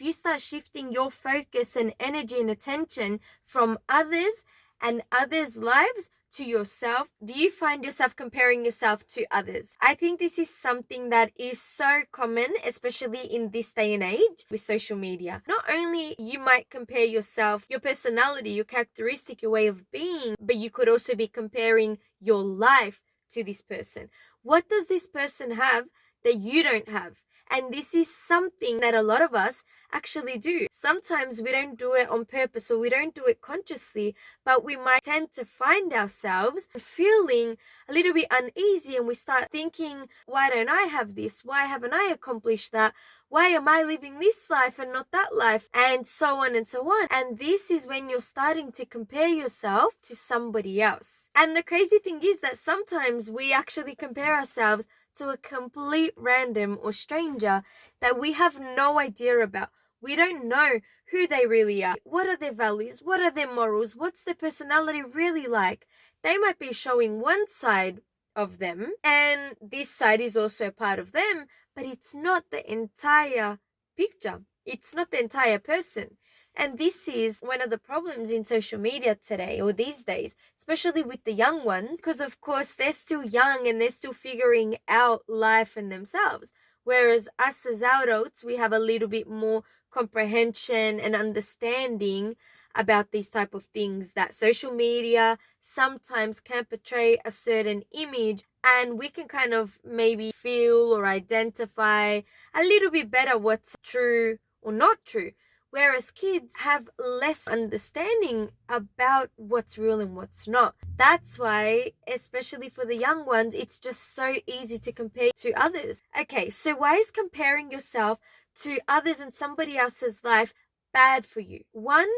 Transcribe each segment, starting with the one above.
If you start shifting your focus and energy and attention from others and others' lives to yourself, do you find yourself comparing yourself to others? I think this is something that is so common, especially in this day and age with social media. Not only you might compare yourself, your personality, your characteristic, your way of being, but you could also be comparing your life to this person. What does this person have that you don't have? And this is something that a lot of us actually do. Sometimes we don't do it on purpose or we don't do it consciously, but we might tend to find ourselves feeling a little bit uneasy and we start thinking, why don't I have this? Why haven't I accomplished that? Why am I living this life and not that life? And so on and so on. And this is when you're starting to compare yourself to somebody else. And the crazy thing is that sometimes we actually compare ourselves to a complete random or stranger that we have no idea about. We don't know who they really are. What are their values? What are their morals? What's their personality really like? They might be showing one side of them, and this side is also a part of them, but it's not the entire picture. It's not the entire person. And this is one of the problems in social media today or these days, especially with the young ones, because of course they're still young and they're still figuring out life and themselves. Whereas us as adults, we have a little bit more comprehension and understanding about these type of things, that social media sometimes can portray a certain image and we can kind of maybe feel or identify a little bit better what's true or not true. Whereas kids have less understanding about what's real and what's not. That's why, especially for the young ones, it's just so easy to compare to others. Okay, so why is comparing yourself to others and somebody else's life bad for you? One,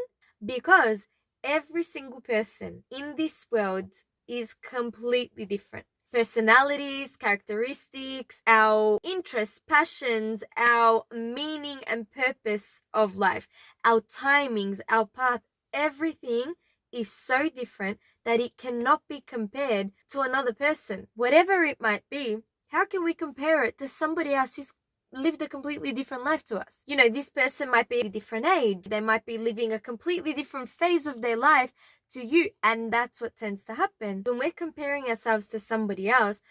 because every single person in this world is completely different. Personalities, characteristics, our interests, passions, our meaning and purpose of life, our timings, our path, everything is so different that it cannot be compared to another person. Whatever it might be, how can we compare it to somebody else who's lived a completely different life to us? You know, this person might be a different age. They might be living a completely different phase of their life to you. And that's what tends to happen. When we're comparing ourselves to somebody else,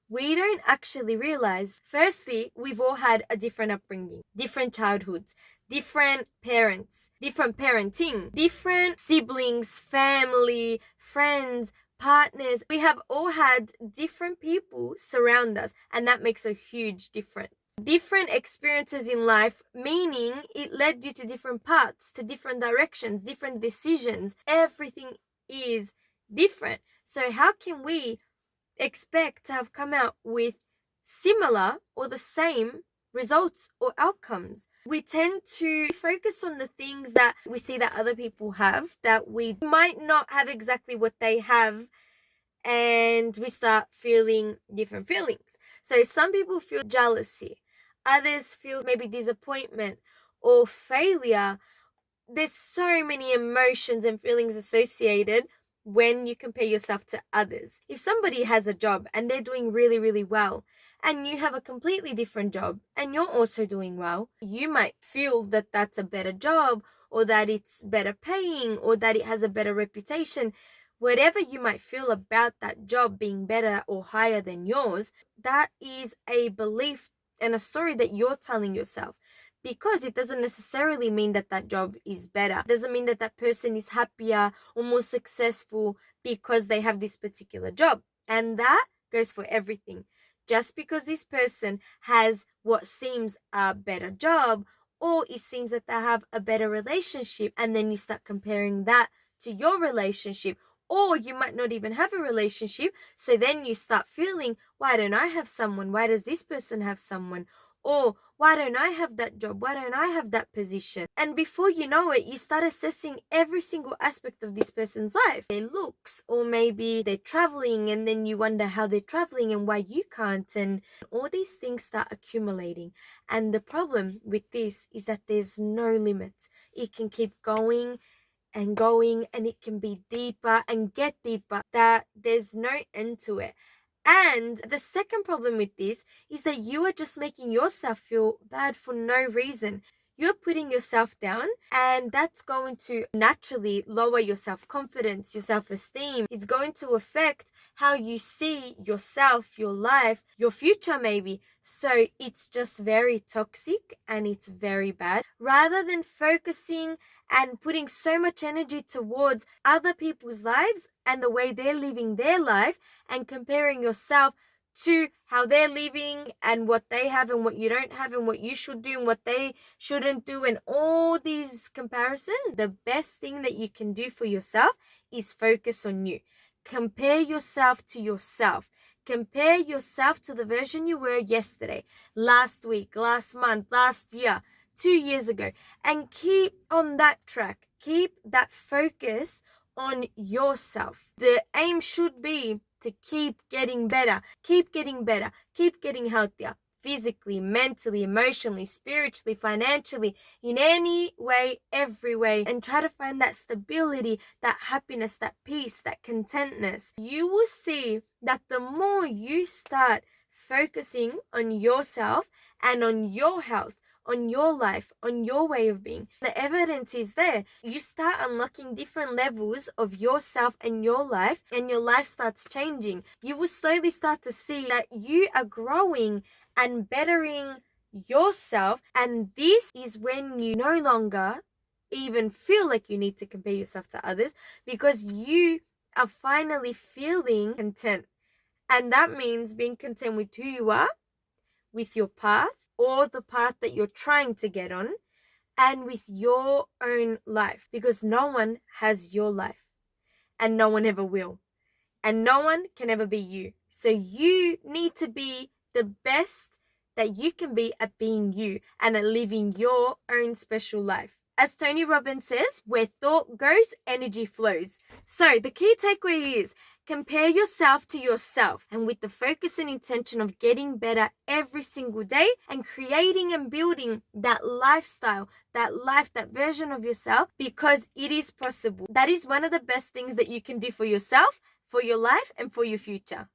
we don't actually realize, firstly, we've all had a different upbringing, different childhoods, different parents, different parenting, different siblings, family, friends, partners. We have all had different people surround us, and that makes a huge difference. Different experiences in life, meaning it led you to different paths, to different directions, different decisions. Everything is different. So how can we expect to have come out with similar or the same results or outcomes? We tend to focus on the things that we see that other people have, that we might not have exactly what they have, and we start feeling different feelings. So some people feel jealousy, others feel maybe disappointment or failure. There's so many emotions and feelings associated when you compare yourself to others. If somebody has a job and they're doing really, really well, and you have a completely different job and you're also doing well, you might feel that that's a better job, or that it's better paying, or that it has a better reputation. Whatever you might feel about that job being better or higher than yours, that is a belief and a story that you're telling yourself. Because it doesn't necessarily mean that that job is better. It doesn't mean that that person is happier or more successful because they have this particular job. And that goes for everything. Just because this person has what seems a better job, or it seems that they have a better relationship, and then you start comparing that to your relationship, or you might not even have a relationship, so then you start feeling, why don't I have someone? Why does this person have someone? Or why don't I have that job? Why don't I have that position? And before you know it, you start assessing every single aspect of this person's life. Their looks, or maybe they're traveling, and then you wonder how they're traveling and why you can't. And all these things start accumulating. And the problem with this is that there's no limits. It can keep going and going, and it can be deeper and get deeper, that there's no end to it. And the second problem with this is that you are just making yourself feel bad for no reason. you're putting yourself down, and that's going to naturally lower your self-confidence, your self-esteem. It's going to affect how you see yourself, your life, your future maybe. So it's just very toxic and it's very bad. Rather than focusing and putting so much energy towards other people's lives and the way they're living their life and comparing yourself to how they're living and what they have and what you don't have and what you should do and what they shouldn't do and all these comparisons, the best thing that you can do for yourself is focus on you. Compare yourself to yourself. Compare yourself to the version you were yesterday, last week, last month, last year, 2 years ago, and keep on that track. Keep that focus on yourself. The aim should be to keep getting better, keep getting healthier, physically, mentally, emotionally, spiritually, financially, in any way, every way, and try to find that stability, that happiness, that peace, that contentness. You will see that the more you start focusing on yourself and on your health, on your life, on your way of being, the evidence is there. You start unlocking different levels of yourself and your life, and your life starts changing. You will slowly start to see that you are growing and bettering yourself, and this is when you no longer even feel like you need to compare yourself to others, because you are finally feeling content. And that means being content with who you are, with your path, or the path that you're trying to get on, and with your own life, because no one has your life and no one ever will, and no one can ever be you. So you need to be the best that you can be at being you and at living your own special life. As Tony Robbins says, where thought goes, energy flows. So the key takeaway is compare yourself to yourself, and with the focus and intention of getting better every single day and creating and building that lifestyle, that life, that version of yourself, because it is possible. That is one of the best things that you can do for yourself, for your life, and for your future.